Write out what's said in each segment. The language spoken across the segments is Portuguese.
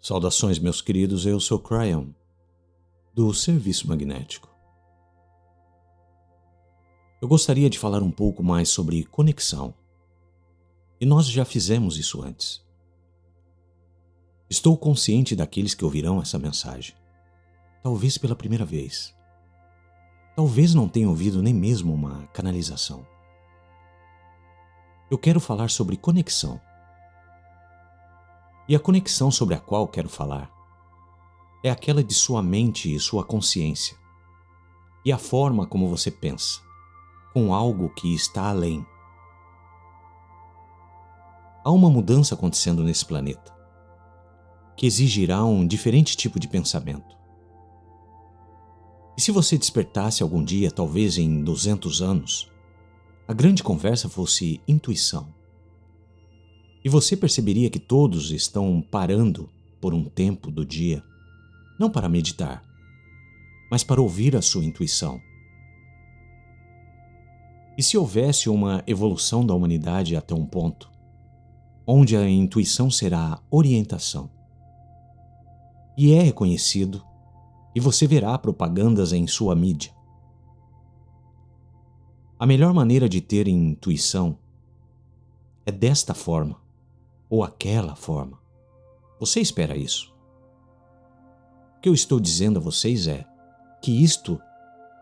Saudações, meus queridos, eu sou Cryon, do Serviço Magnético. Eu gostaria de falar um pouco mais sobre conexão, e nós já fizemos isso antes. Estou consciente daqueles que ouvirão essa mensagem, talvez pela primeira vez. Talvez não tenham ouvido nem mesmo uma canalização. Eu quero falar sobre conexão. E a conexão sobre a qual quero falar é aquela de sua mente e sua consciência, e a forma como você pensa, com algo que está além. Há uma mudança acontecendo nesse planeta, que exigirá um diferente tipo de pensamento. E se você despertasse algum dia, talvez em 200 anos, a grande conversa fosse intuição. E você perceberia que todos estão parando por um tempo do dia, não para meditar, mas para ouvir a sua intuição. E se houvesse uma evolução da humanidade até um ponto, onde a intuição será orientação, e é reconhecido, e você verá propagandas em sua mídia. A melhor maneira de ter intuição é desta forma, ou aquela forma. Você espera isso. O que eu estou dizendo a vocês é que isto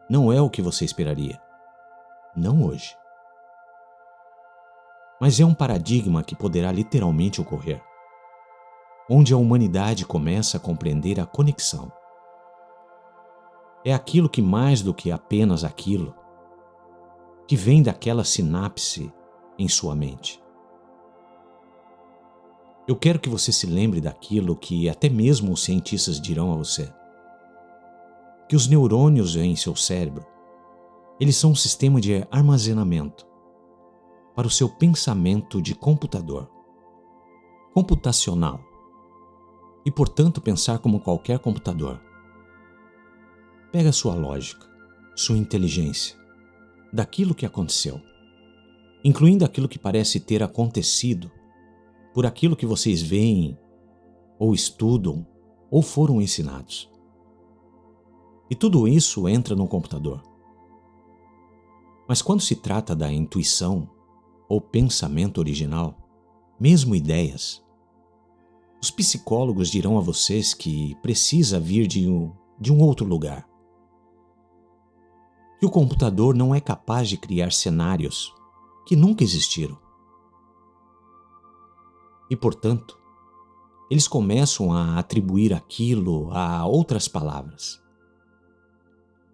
não é o que você esperaria. Não hoje. Mas é um paradigma que poderá literalmente ocorrer, onde a humanidade começa a compreender a conexão. É aquilo que mais do que apenas aquilo, que vem daquela sinapse em sua mente. Eu quero que você se lembre daquilo que até mesmo os cientistas dirão a você. Que os neurônios em seu cérebro, eles são um sistema de armazenamento para o seu pensamento de computador, computacional, e portanto pensar como qualquer computador. Pega sua lógica, sua inteligência, daquilo que aconteceu, incluindo aquilo que parece ter acontecido, por aquilo que vocês veem, ou estudam, ou foram ensinados. E tudo isso entra no computador. Mas quando se trata da intuição, ou pensamento original, mesmo ideias, os psicólogos dirão a vocês que precisa vir de um outro lugar. Que o computador não é capaz de criar cenários que nunca existiram. E, portanto, eles começam a atribuir aquilo a outras palavras.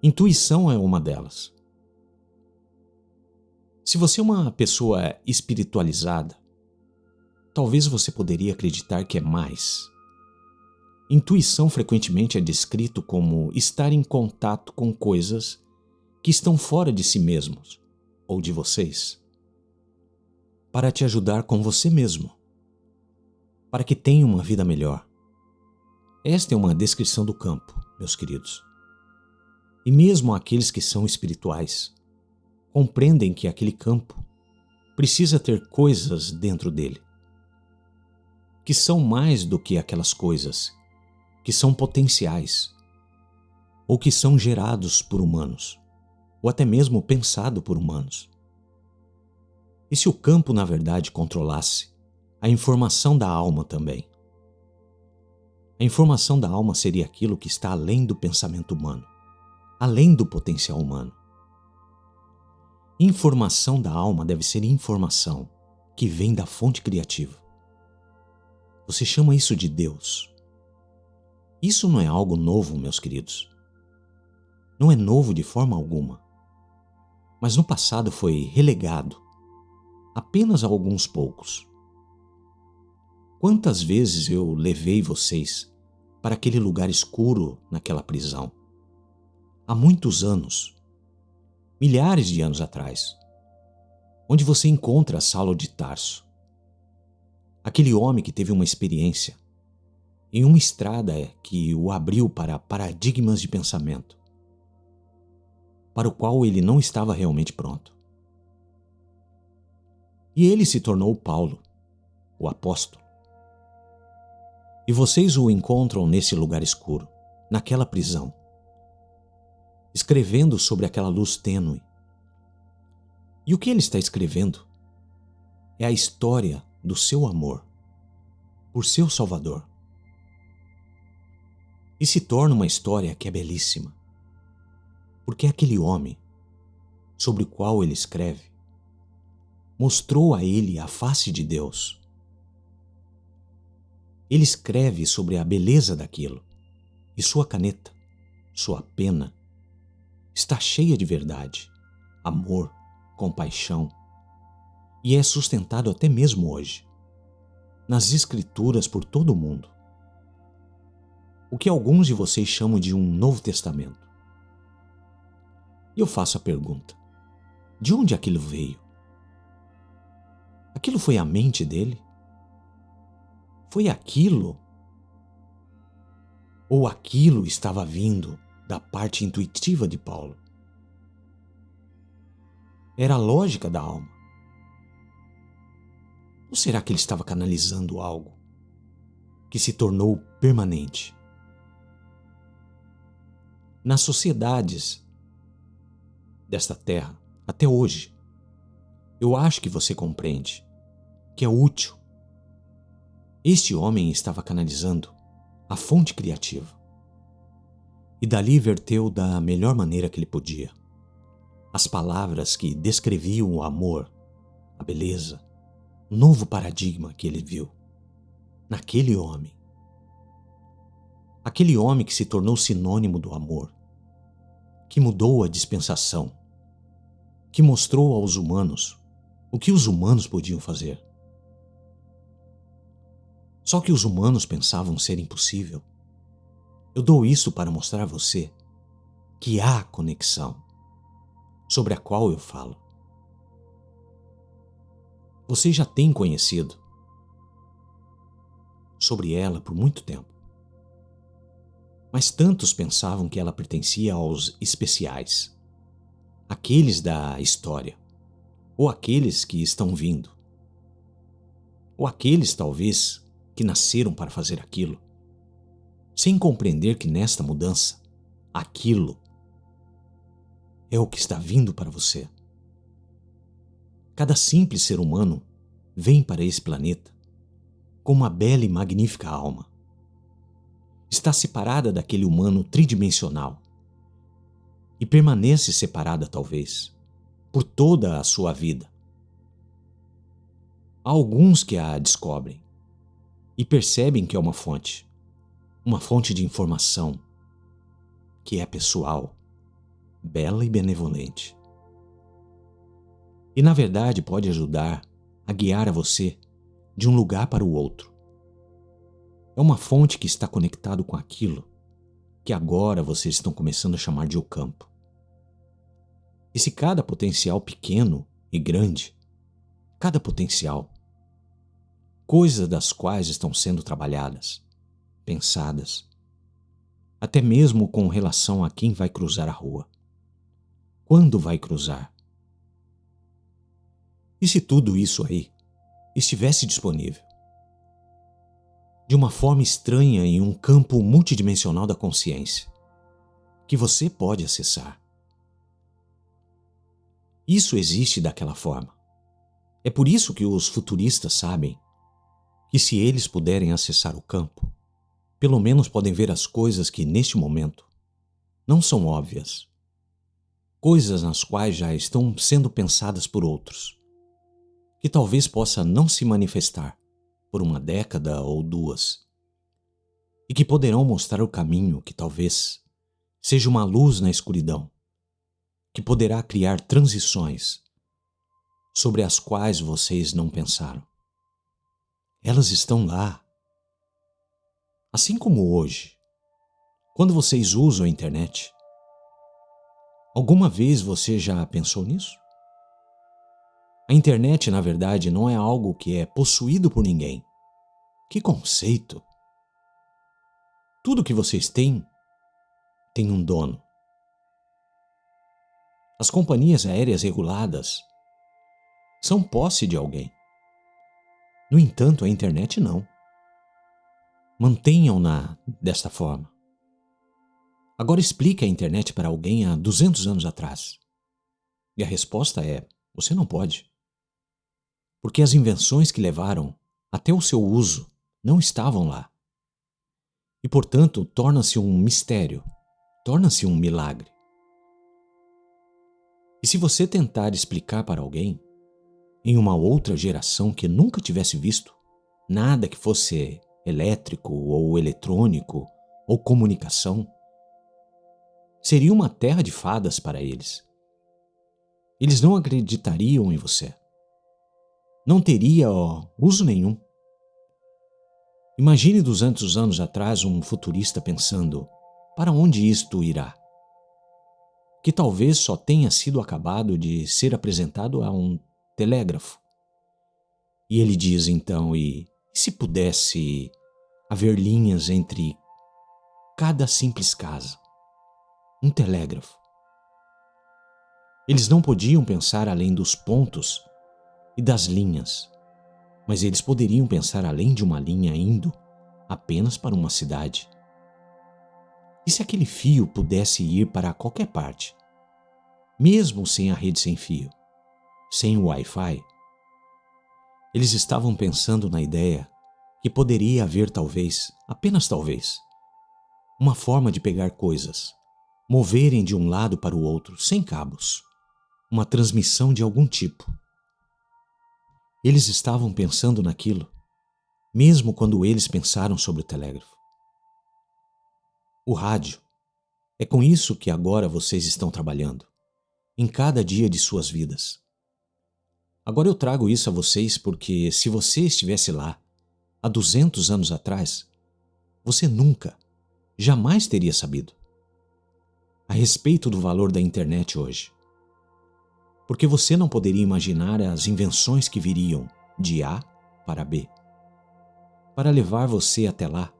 Intuição é uma delas. Se você é uma pessoa espiritualizada, talvez você poderia acreditar que é mais. Intuição frequentemente é descrito como estar em contato com coisas que estão fora de si mesmos ou de vocês, para te ajudar com você mesmo, para que tenha uma vida melhor. Esta é uma descrição do campo, meus queridos. E mesmo aqueles que são espirituais compreendem que aquele campo precisa ter coisas dentro dele, que são mais do que aquelas coisas, que são potenciais, ou que são gerados por humanos, ou até mesmo pensado por humanos. E se o campo, na verdade, controlasse a informação da alma também? A informação da alma seria aquilo que está além do pensamento humano, além do potencial humano. Informação da alma deve ser informação que vem da fonte criativa. Você chama isso de Deus. Isso não é algo novo, meus queridos. Não é novo de forma alguma. Mas no passado foi relegado apenas a alguns poucos. Quantas vezes eu levei vocês para aquele lugar escuro naquela prisão? Há muitos anos, milhares de anos atrás, onde você encontra Saulo de Tarso, aquele homem que teve uma experiência em uma estrada que o abriu para paradigmas de pensamento, para o qual ele não estava realmente pronto. E ele se tornou Paulo, o apóstolo. E vocês o encontram nesse lugar escuro, naquela prisão, escrevendo sobre aquela luz tênue. E o que ele está escrevendo é a história do seu amor por seu Salvador. E se torna uma história que é belíssima, porque aquele homem sobre o qual ele escreve mostrou a ele a face de Deus. Ele escreve sobre a beleza daquilo, e sua caneta, sua pena, está cheia de verdade, amor, compaixão, e é sustentado até mesmo hoje, nas Escrituras por todo o mundo. O que alguns de vocês chamam de um Novo Testamento. E eu faço a pergunta: de onde aquilo veio? Aquilo foi a mente dele? Foi aquilo? Ou aquilo estava vindo da parte intuitiva de Paulo? Era a lógica da alma? Ou será que ele estava canalizando algo que se tornou permanente? Nas sociedades desta terra, até hoje, eu acho que você compreende que é útil. Este homem estava canalizando a fonte criativa e dali verteu da melhor maneira que ele podia as palavras que descreviam o amor, a beleza, o novo paradigma que ele viu naquele homem. Aquele homem que se tornou sinônimo do amor, que mudou a dispensação, que mostrou aos humanos o que os humanos podiam fazer. Só que os humanos pensavam ser impossível. Eu dou isso para mostrar a você que há conexão sobre a qual eu falo. Você já tem conhecido sobre ela por muito tempo. Mas tantos pensavam que ela pertencia aos especiais, aqueles da história, ou aqueles que estão vindo, ou aqueles, talvez, que nasceram para fazer aquilo, sem compreender que nesta mudança, aquilo é o que está vindo para você. Cada simples ser humano vem para esse planeta com uma bela e magnífica alma. Está separada daquele humano tridimensional e permanece separada, talvez, por toda a sua vida. Há alguns que a descobrem e percebem que é uma fonte de informação que é pessoal, bela e benevolente. E na verdade pode ajudar a guiar a você de um lugar para o outro. É uma fonte que está conectado com aquilo que agora vocês estão começando a chamar de o campo. E se cada potencial pequeno e grande, cada potencial, coisas das quais estão sendo trabalhadas, pensadas, até mesmo com relação a quem vai cruzar a rua, quando vai cruzar. E se tudo isso aí estivesse disponível, de uma forma estranha em um campo multidimensional da consciência, que você pode acessar? Isso existe daquela forma. É por isso que os futuristas sabem que se eles puderem acessar o campo, pelo menos podem ver as coisas que neste momento não são óbvias, coisas nas quais já estão sendo pensadas por outros, que talvez possa não se manifestar por uma década ou duas, e que poderão mostrar o caminho que talvez seja uma luz na escuridão, que poderá criar transições sobre as quais vocês não pensaram. Elas estão lá. Assim como hoje, quando vocês usam a internet, alguma vez você já pensou nisso? A internet, na verdade, não é algo que é possuído por ninguém. Que conceito! Tudo que vocês têm tem um dono. As companhias aéreas reguladas são posse de alguém. No entanto, a internet não. Mantenham-na desta forma. Agora explique a internet para alguém há 200 anos atrás. E a resposta é: você não pode. Porque as invenções que levaram até o seu uso não estavam lá. E, portanto, torna-se um mistério, torna-se um milagre. E se você tentar explicar para alguém, em uma outra geração que nunca tivesse visto nada que fosse elétrico ou eletrônico ou comunicação, seria uma terra de fadas para eles. Eles não acreditariam em você. Não teria uso nenhum. Imagine 200 anos atrás um futurista pensando: para onde isto irá? Que talvez só tenha sido acabado de ser apresentado a um telégrafo. E ele diz então: e se pudesse haver linhas entre cada simples casa? Um telégrafo. Eles não podiam pensar além dos pontos e das linhas, mas eles poderiam pensar além de uma linha indo apenas para uma cidade. E se aquele fio pudesse ir para qualquer parte, mesmo sem a rede sem fio, sem o Wi-Fi? Eles estavam pensando na ideia que poderia haver talvez, apenas talvez, uma forma de pegar coisas, moverem de um lado para o outro sem cabos, uma transmissão de algum tipo. Eles estavam pensando naquilo, mesmo quando eles pensaram sobre o telégrafo. O rádio. É com isso que agora vocês estão trabalhando, em cada dia de suas vidas. Agora eu trago isso a vocês porque se você estivesse lá, há 200 anos atrás, você nunca, jamais teria sabido a respeito do valor da internet hoje. Porque você não poderia imaginar as invenções que viriam de A para B. Para levar você até lá,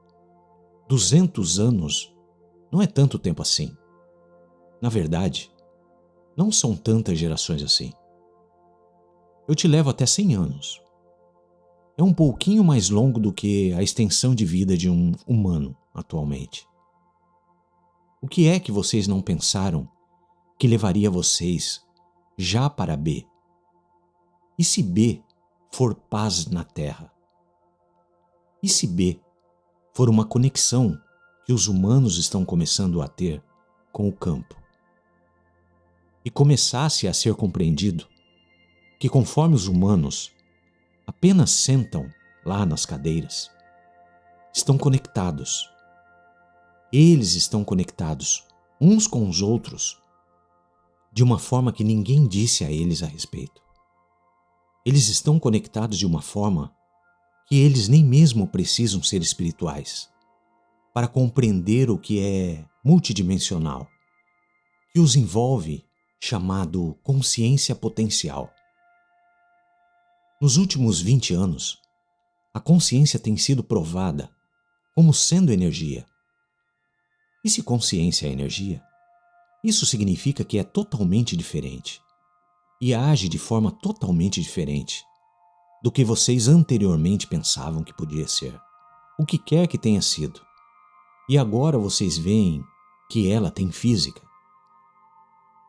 200 anos não é tanto tempo assim. Na verdade, não são tantas gerações assim. Eu te levo até 100 anos. É um pouquinho mais longo do que a extensão de vida de um humano atualmente. O que é que vocês não pensaram que levaria vocês já para B? E se B for paz na Terra? E se B for uma conexão que os humanos estão começando a ter com o campo? E começasse a ser compreendido que conforme os humanos apenas sentam lá nas cadeiras, estão conectados. Eles estão conectados uns com os outros de uma forma que ninguém disse a eles a respeito. Eles estão conectados de uma forma que eles nem mesmo precisam ser espirituais para compreender o que é multidimensional, que os envolve, chamado consciência potencial. Nos últimos 20 anos, a consciência tem sido provada como sendo energia. E se consciência é energia, isso significa que é totalmente diferente e age de forma totalmente diferente do que vocês anteriormente pensavam que podia ser, o que quer que tenha sido. E agora vocês veem que ela tem física.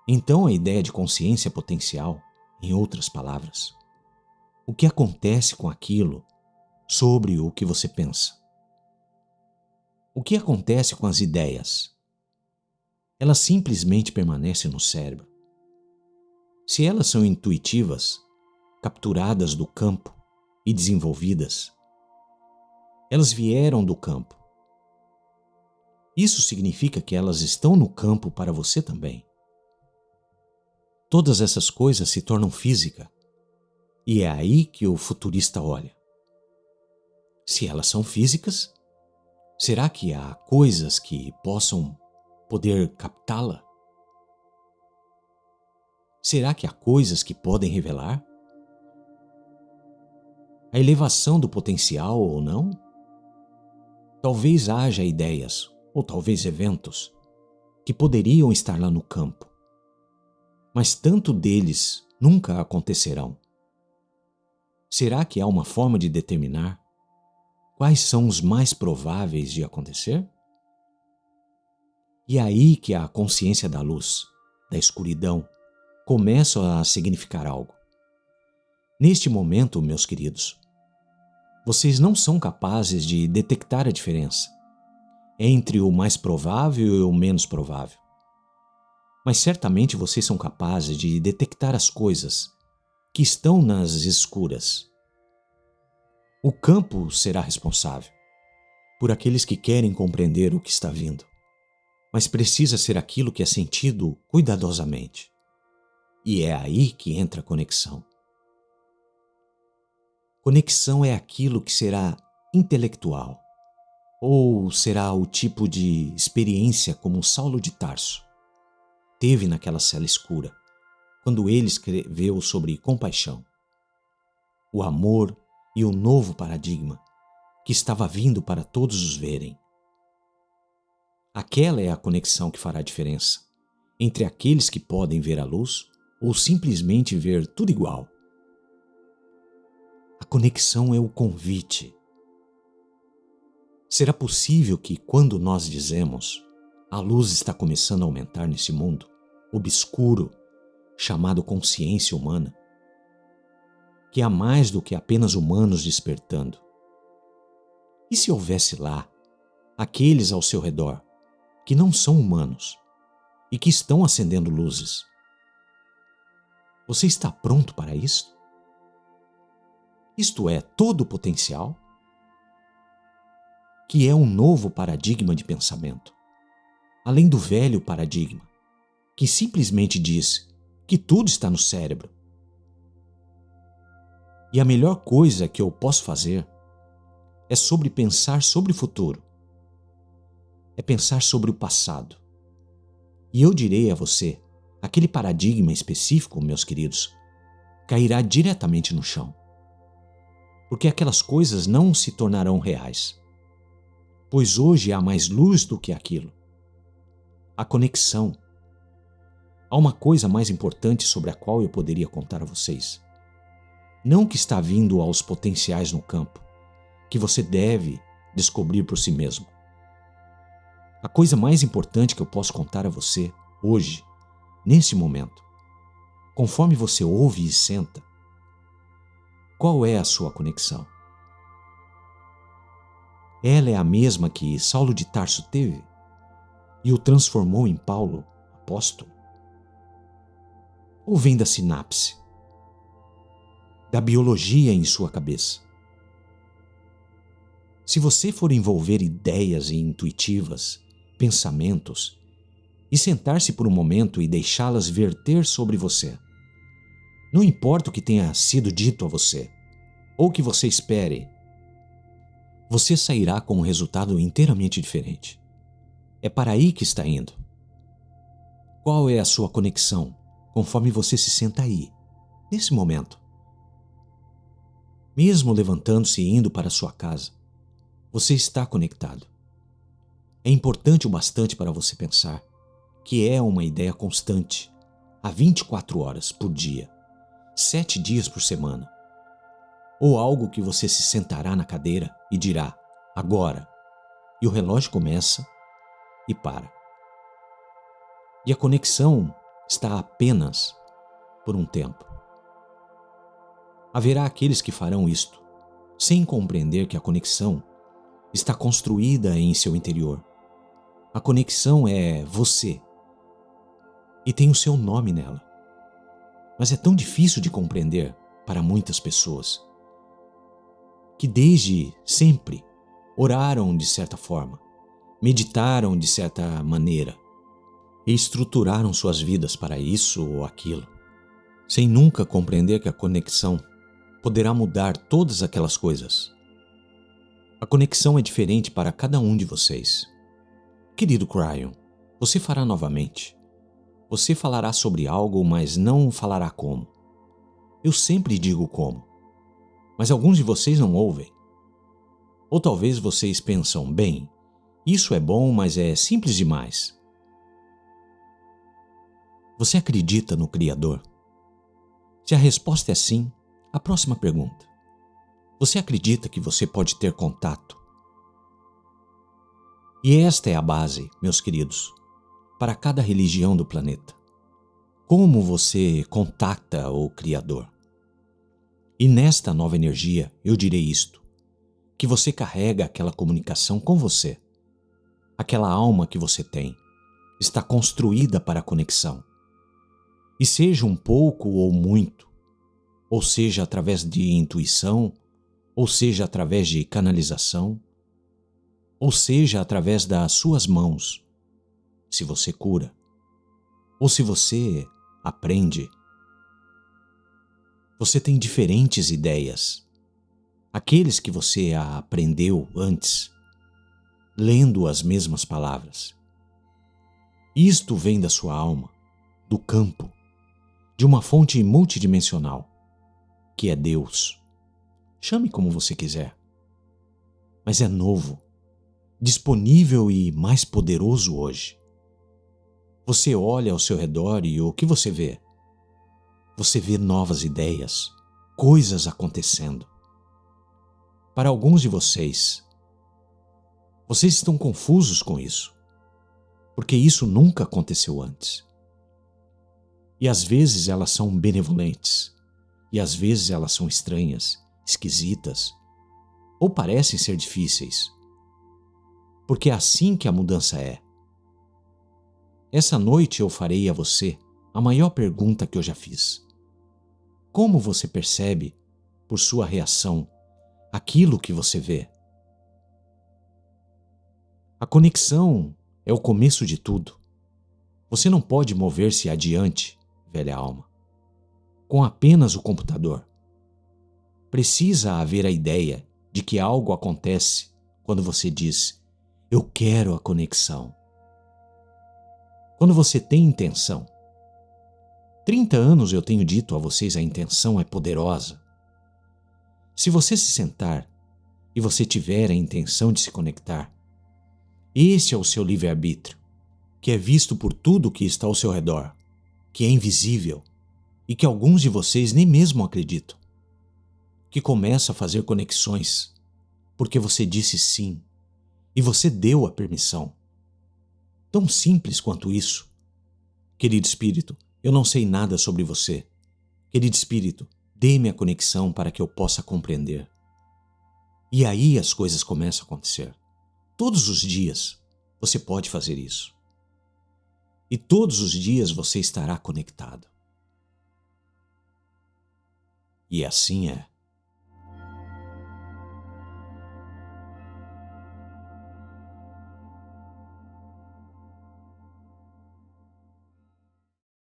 Então a ideia de consciência potencial, em outras palavras, o que acontece com aquilo sobre o que você pensa? O que acontece com as ideias? Elas simplesmente permanecem no cérebro. Se elas são intuitivas, capturadas do campo e desenvolvidas, elas vieram do campo. Isso significa que elas estão no campo para você também. Todas essas coisas se tornam física. E é aí que o futurista olha. Se elas são físicas, será que há coisas que possam poder captá-la? Será que há coisas que podem revelar? A elevação do potencial ou não? Talvez haja ideias, ou talvez eventos, que poderiam estar lá no campo, mas tanto deles nunca acontecerão. Será que há uma forma de determinar quais são os mais prováveis de acontecer? E é aí que a consciência da luz, da escuridão, começa a significar algo. Neste momento, meus queridos, vocês não são capazes de detectar a diferença entre o mais provável e o menos provável. Mas certamente vocês são capazes de detectar as coisas que estão nas escuras. O campo será responsável por aqueles que querem compreender o que está vindo, mas precisa ser aquilo que é sentido cuidadosamente. E é aí que entra a conexão. Conexão é aquilo que será intelectual, ou será o tipo de experiência como Saulo de Tarso teve naquela cela escura, quando ele escreveu sobre compaixão, o amor e o novo paradigma que estava vindo para todos os verem. Aquela é a conexão que fará a diferença entre aqueles que podem ver a luz ou simplesmente ver tudo igual. A conexão é o convite. Será possível que, quando nós dizemos a luz está começando a aumentar nesse mundo obscuro chamado consciência humana, que há mais do que apenas humanos despertando? E se houvesse lá aqueles ao seu redor que não são humanos e que estão acendendo luzes? Você está pronto para isso? Isto é, todo o potencial, que é um novo paradigma de pensamento, além do velho paradigma, que simplesmente diz que tudo está no cérebro. E a melhor coisa que eu posso fazer é pensar sobre o futuro, é pensar sobre o passado. E eu direi a você, aquele paradigma específico, meus queridos, cairá diretamente no chão, porque aquelas coisas não se tornarão reais, pois hoje há mais luz do que aquilo. A conexão. Há uma coisa mais importante sobre a qual eu poderia contar a vocês. Não que está vindo aos potenciais no campo, que você deve descobrir por si mesmo. A coisa mais importante que eu posso contar a você, hoje, nesse momento, conforme você ouve e senta, qual é a sua conexão? Ela é a mesma que Saulo de Tarso teve e o transformou em Paulo, apóstolo? Ou vem da sinapse, da biologia em sua cabeça? Se você for envolver ideias intuitivas, pensamentos, e sentar-se por um momento e deixá-las verter sobre você, não importa o que tenha sido dito a você, ou que você espere, você sairá com um resultado inteiramente diferente. É para aí que está indo. Qual é a sua conexão conforme você se senta aí, nesse momento? Mesmo levantando-se e indo para sua casa, você está conectado. É importante o bastante para você pensar que é uma ideia constante, há 24 horas por dia, 7 dias por semana. Ou algo que você se sentará na cadeira e dirá, agora, e o relógio começa e para. E a conexão está apenas por um tempo. Haverá aqueles que farão isto, sem compreender que a conexão está construída em seu interior. A conexão é você e tem o seu nome nela. Mas é tão difícil de compreender para muitas pessoas que desde sempre oraram de certa forma, meditaram de certa maneira e estruturaram suas vidas para isso ou aquilo, sem nunca compreender que a conexão poderá mudar todas aquelas coisas. A conexão é diferente para cada um de vocês. Querido Cryon, você fará novamente. Você falará sobre algo, mas não falará como. Eu sempre digo como, mas alguns de vocês não ouvem. Ou talvez vocês pensam, bem, isso é bom, mas é simples demais. Você acredita no Criador? Se a resposta é sim, a próxima pergunta. Você acredita que você pode ter contato? E esta é a base, meus queridos, para cada religião do planeta. Como você contacta o Criador? E nesta nova energia, eu direi isto, que você carrega aquela comunicação com você. Aquela alma que você tem está construída para a conexão. E seja um pouco ou muito, ou seja através de intuição, ou seja através de canalização, ou seja através das suas mãos, se você cura, ou se você aprende. Você tem diferentes ideias. Aqueles que você aprendeu antes, lendo as mesmas palavras. Isto vem da sua alma, do campo, de uma fonte multidimensional, que é Deus. Chame como você quiser. Mas é novo, disponível e mais poderoso hoje. Você olha ao seu redor e o que você vê? Você vê novas ideias, coisas acontecendo. Para alguns de vocês estão confusos com isso, porque isso nunca aconteceu antes. E às vezes elas são benevolentes, e às vezes elas são estranhas, esquisitas, ou parecem ser difíceis, porque é assim que a mudança é. Essa noite eu farei a você a maior pergunta que eu já fiz. Como você percebe, por sua reação, aquilo que você vê? A conexão é o começo de tudo. Você não pode mover-se adiante, velha alma, com apenas o computador. Precisa haver a ideia de que algo acontece quando você diz, eu quero a conexão. Quando você tem intenção. 30 anos eu tenho dito a vocês a intenção é poderosa. Se você se sentar e você tiver a intenção de se conectar, este é o seu livre-arbítrio, que é visto por tudo que está ao seu redor, que é invisível e que alguns de vocês nem mesmo acreditam, que começa a fazer conexões, porque você disse sim e você deu a permissão. Tão simples quanto isso. Querido Espírito, eu não sei nada sobre você. Querido Espírito, dê-me a conexão para que eu possa compreender. E aí as coisas começam a acontecer. Todos os dias você pode fazer isso. E todos os dias você estará conectado. E assim é.